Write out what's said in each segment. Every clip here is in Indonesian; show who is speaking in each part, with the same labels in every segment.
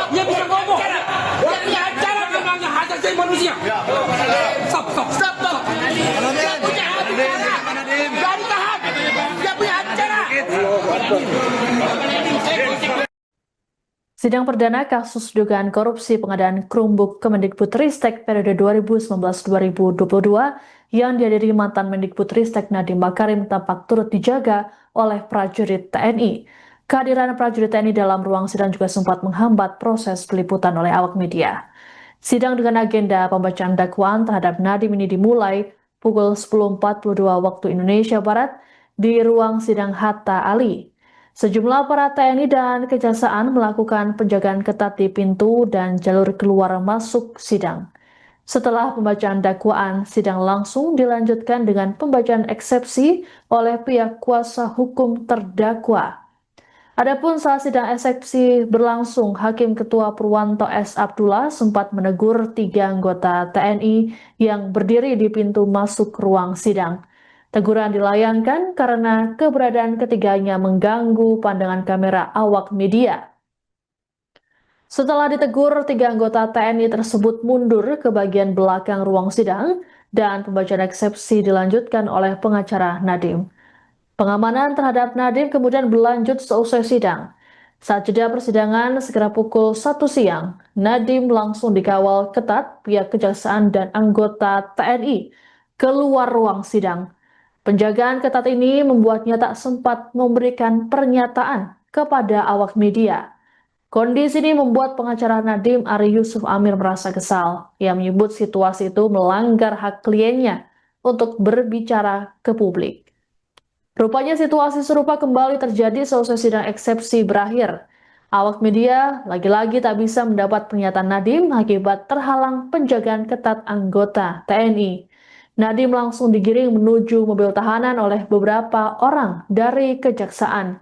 Speaker 1: Dia bisa ngomong. Dia punya acara namanya hak asasi manusia. Stop. Dia punya acara. Jangan tahan. Dia punya acara.
Speaker 2: Sidang perdana kasus dugaan korupsi pengadaan Chromebook Kemendikbudristek periode 2019-2022 yang dihadiri mantan Mendikbudristek Nadiem Makarim tampak turut dijaga oleh prajurit TNI. Kehadiran prajurit TNI dalam ruang sidang juga sempat menghambat proses peliputan oleh awak media. Sidang dengan agenda pembacaan dakwaan terhadap Nadiem ini dimulai pukul 10.42 waktu Indonesia Barat di ruang sidang Hatta Ali. Sejumlah aparat TNI dan Kejaksaan melakukan penjagaan ketat di pintu dan jalur keluar masuk sidang. Setelah pembacaan dakwaan, sidang langsung dilanjutkan dengan pembacaan eksepsi oleh pihak kuasa hukum terdakwa. Adapun saat sidang eksepsi berlangsung, Hakim Ketua Purwanto S. Abdullah sempat menegur 3 anggota TNI yang berdiri di pintu masuk ruang sidang. Teguran dilayangkan karena keberadaan ketiganya mengganggu pandangan kamera awak media. Setelah ditegur, 3 anggota TNI tersebut mundur ke bagian belakang ruang sidang dan pembacaan eksepsi dilanjutkan oleh pengacara Nadiem. Pengamanan terhadap Nadiem kemudian berlanjut seusai sidang. Saat jeda persidangan sekitar pukul 1 siang, Nadiem langsung dikawal ketat pihak Kejaksaan dan anggota TNI keluar ruang sidang. Penjagaan ketat ini membuatnya tak sempat memberikan pernyataan kepada awak media. Kondisi ini membuat pengacara Nadiem Ari Yusuf Amir merasa kesal. Ia menyebut situasi itu melanggar hak kliennya untuk berbicara ke publik. Rupanya situasi serupa kembali terjadi seusai sidang eksepsi berakhir. Awak media lagi-lagi tak bisa mendapat pernyataan Nadiem akibat terhalang penjagaan ketat anggota TNI. Nadiem langsung digiring menuju mobil tahanan oleh beberapa orang dari Kejaksaan.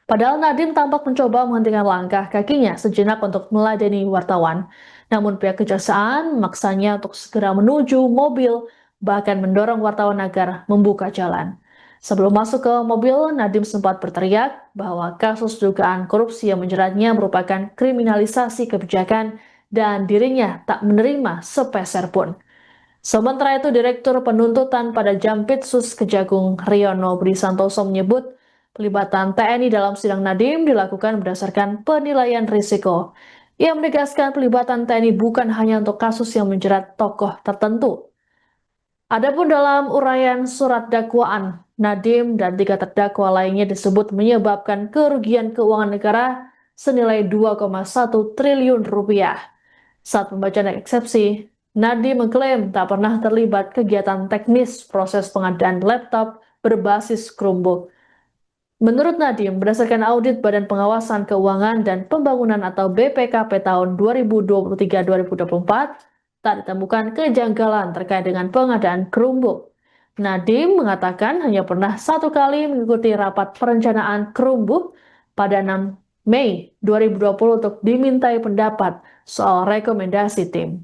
Speaker 2: Padahal Nadiem tampak mencoba menghentikan langkah kakinya sejenak untuk meladeni wartawan. Namun pihak Kejaksaan memaksanya untuk segera menuju mobil, bahkan mendorong wartawan agar membuka jalan. Sebelum masuk ke mobil, Nadiem sempat berteriak bahwa kasus dugaan korupsi yang menjeratnya merupakan kriminalisasi kebijakan dan dirinya tak menerima sepeser pun. Sementara itu, Direktur Penuntutan pada Jampitsus Kejagung Riono Budi Santoso menyebut pelibatan TNI dalam sidang Nadiem dilakukan berdasarkan penilaian risiko. Ia menegaskan pelibatan TNI bukan hanya untuk kasus yang menjerat tokoh tertentu. Adapun dalam uraian surat dakwaan, Nadiem dan 3 terdakwa lainnya disebut menyebabkan kerugian keuangan negara senilai 2,1 triliun rupiah. Saat pembacaan eksepsi, Nadiem mengklaim tak pernah terlibat kegiatan teknis proses pengadaan laptop berbasis Chromebook. Menurut Nadiem, berdasarkan audit Badan Pengawasan Keuangan dan Pembangunan atau BPKP tahun 2023-2024, tak ditemukan kejanggalan terkait dengan pengadaan Chromebook. Nadiem mengatakan hanya pernah 1 kali mengikuti rapat perencanaan Chromebook pada 6 Mei 2020 untuk dimintai pendapat soal rekomendasi tim.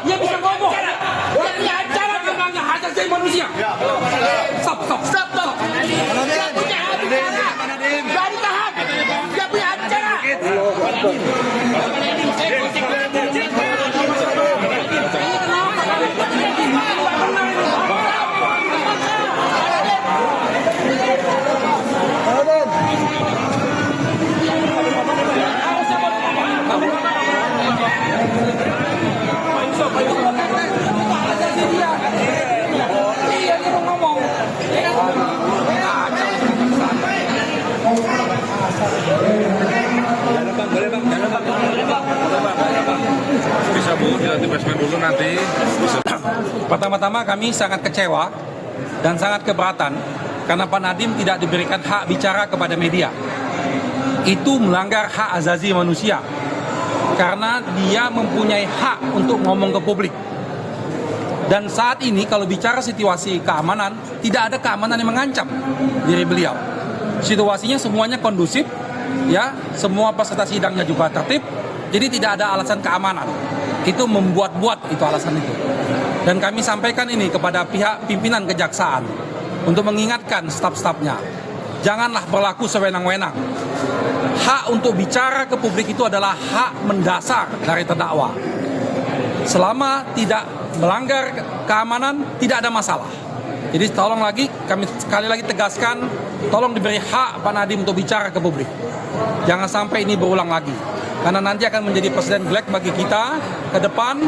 Speaker 1: Dia bisa ngomong. Dia punya acara namanya hak asasi manusia. Stop. Dia punya acara. Jangan tahan. Dia punya acara.
Speaker 3: Bisa Bu, dilantik basement dulu nanti. Pertama-tama kami sangat kecewa dan sangat keberatan karena Pak Nadiem tidak diberikan hak bicara kepada media. Itu melanggar hak asasi manusia karena dia mempunyai hak untuk ngomong ke publik. Dan saat ini kalau bicara situasi keamanan, tidak ada keamanan yang mengancam diri beliau. Situasinya semuanya kondusif, ya, semua peserta sidangnya juga tertib, Jadi tidak ada alasan keamanan. Itu membuat-buat itu alasan itu. Dan kami sampaikan ini kepada pihak pimpinan kejaksaan untuk mengingatkan staf-stafnya. Janganlah berlaku sewenang-wenang. Hak untuk bicara ke publik itu adalah hak mendasar dari terdakwa. Selama tidak melanggar keamanan, tidak ada masalah. Jadi tolong lagi, kami sekali lagi tegaskan, tolong diberi hak Pak Nadiem untuk bicara ke publik. Jangan sampai ini berulang lagi. Karena nanti akan menjadi presiden jelek bagi kita ke depan.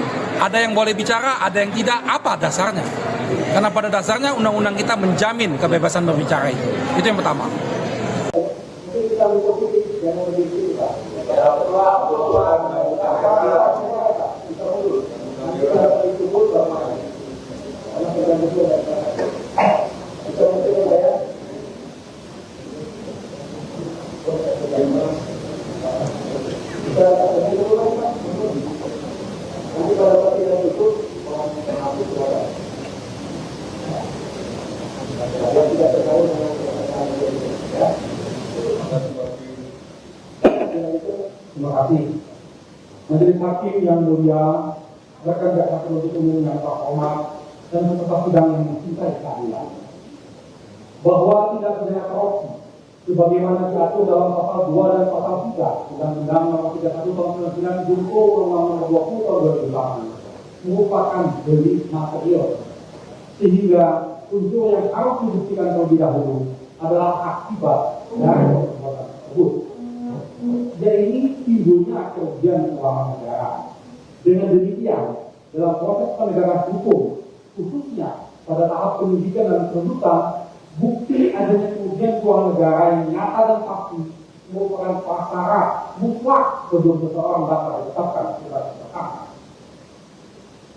Speaker 3: Ada yang boleh bicara, ada yang tidak. Apa dasarnya? Karena pada dasarnya undang-undang kita menjamin kebebasan berbicara itu. Itu yang pertama.
Speaker 4: Terima kasih. Majelis Hakim yang mulia, rekan jaksa penuntut umum yang terhormat dan peserta sidang yang mencintai keadilan, bahwa tindak pidana korupsi sebagaimana diatur dalam pasal 2 dan pasal 3 Undang-Undang Nomor 31 Tahun 99 Junto Undang-Undang 20 Tahun 2008 merupakan delik material, sehingga unsur yang harus dibuktikan terlebih dahulu adalah akibat dari perbuatan tersebut. Yaitu timbulnya kerugian keuangan negara. Dengan demikian, dalam proses penegakan hukum, khususnya pada tahap penyidikan dan penuntutan, bukti adanya kerugian keuangan negara yang nyata dan pasti merupakan prasyarat mutlak sebelum seseorang dapat ditetapkan sebagai tersangka.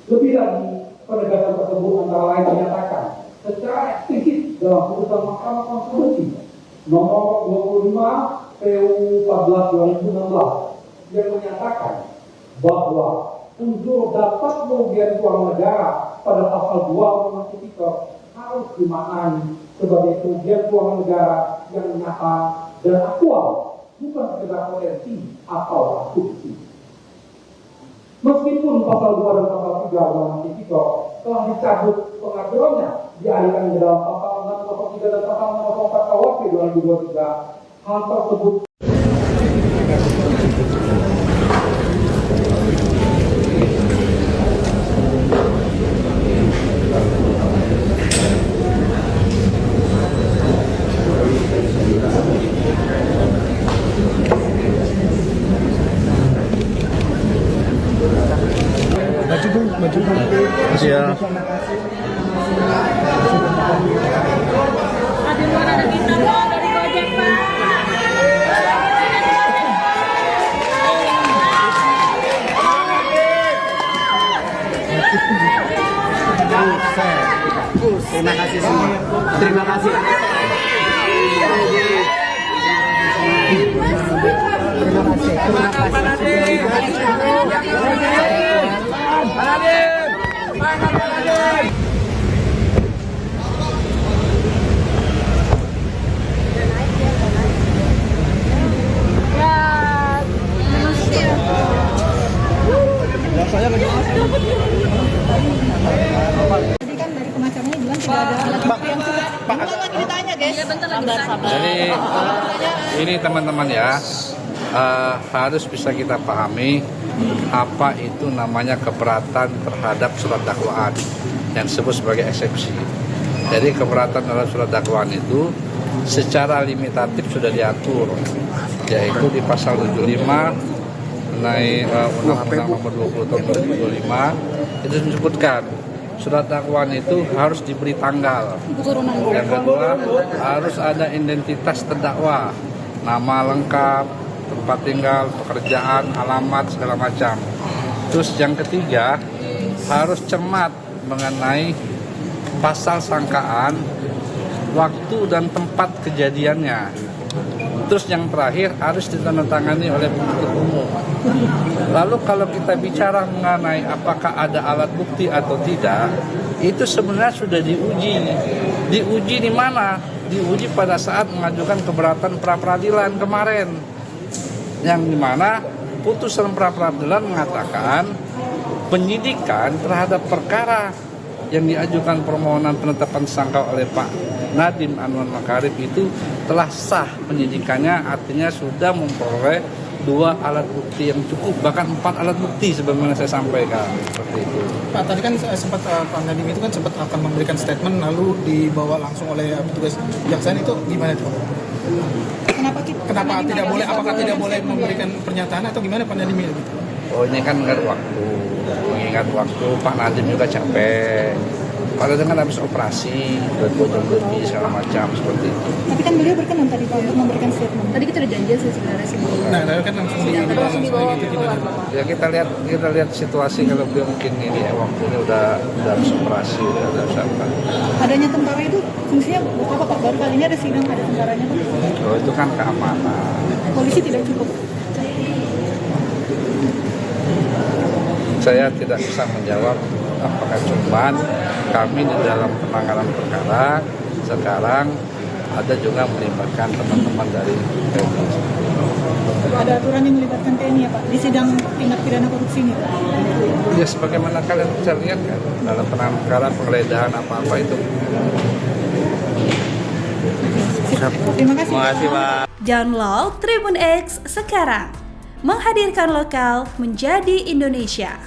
Speaker 4: Lebih lagi, penegakan tersebut antara lain dinyatakan secara eksplisit dalam putusan Mahkamah Konstitusi nomor 25 PU 14 2016 yang menyatakan bahwa unsur dapat kerugian keuangan negara pada pasal 2 Undang-Undang Tipikor harus dimaknai sebagai kerugian keuangan negara yang nyata dan aktual, bukan sekedar potensi atau asumsi. Meskipun pasal 2 dan pasal 3 Undang-Undang Tipikor telah dicabut pengaturannya, dialihkan ke dalam pasal 603 dan pasal 604 KUHP 2023, hal tersebut
Speaker 5: Ya.
Speaker 6: Ada luar ada kita Pak, dari Gojek Pak.
Speaker 5: Terima kasih semua. Terima kasih.
Speaker 6: Tadi kan dari pengacaranya bilang sudah ada alat bukti yang cukup. Bentar lagi ditanya guys. Iya bentar lagi ditanya.
Speaker 7: Jadi ini teman-teman ya, harus bisa kita pahami apa itu namanya keberatan terhadap surat dakwaan yang disebut sebagai eksepsi. Jadi keberatan terhadap surat dakwaan itu secara limitatif sudah diatur, yaitu di pasal 75 mengenai Undang-Undang Nomor 20 Tahun 2025 itu disebutkan surat dakwaan itu harus diberi tanggal. Yang kedua, harus ada identitas terdakwa, nama lengkap, tempat tinggal, pekerjaan, alamat, segala macam. Terus yang ketiga, harus cermat mengenai pasal sangkaan, waktu dan tempat kejadiannya. Terus yang terakhir harus ditandatangani oleh penuntut umum. Lalu kalau kita bicara mengenai apakah ada alat bukti atau tidak, itu sebenarnya sudah diuji. Diuji di mana? Diuji pada saat mengajukan keberatan pra peradilan kemarin. Yang dimana putusan pra-peradilan mengatakan penyidikan terhadap perkara yang diajukan permohonan penetapan tersangka oleh Pak Nadiem Anwar Makarim itu telah sah penyidikannya, artinya sudah memperoleh 2 alat bukti yang cukup, bahkan 4 alat bukti sebagaimana saya sampaikan seperti itu.
Speaker 8: Pak, tadi kan sempat Pak Nadiem itu kan sempat akan memberikan statement lalu dibawa langsung oleh petugas kejaksaan, itu gimana itu? Kenapa tidak boleh? Apakah tidak boleh memberikan pernyataan atau gimana Pak Nadiem itu?
Speaker 7: Oh, ini kan mengingat waktu Pak Nadiem juga capek. Padahal dengan habis operasi, berpojok lebih segala macam seperti itu.
Speaker 6: Tapi kan beliau berkenan tadi Pak untuk memberikan statement. Tadi kita udah janji sih sebenarnya sebelum.
Speaker 8: Nah, kan langsung dibawa keluar.
Speaker 7: Ya kita lihat situasi, kalau beliau mungkin ini ya, waktunya udah habis operasi, udah siapa.
Speaker 6: Adanya tentara itu fungsinya buat apa Pak? Baru kali ini ada sidang ada tentaranya Pak.
Speaker 7: Oh, itu kan keamanan.
Speaker 6: Polisi tidak cukup.
Speaker 7: Saya tidak bisa menjawab apakah cuman kami di dalam penanganan perkara sekarang ada juga melibatkan teman-teman dari TNI.
Speaker 6: Ada aturan yang melibatkan TNI ya Pak di sidang tindak pidana korupsi ini Pak?
Speaker 7: Ya sebagaimana kalian bisa lihat kan dalam penanganan perkara penggeledahan apa-apa itu.
Speaker 6: Terima kasih
Speaker 8: Pak.
Speaker 9: Download Tribun X sekarang, menghadirkan lokal menjadi Indonesia.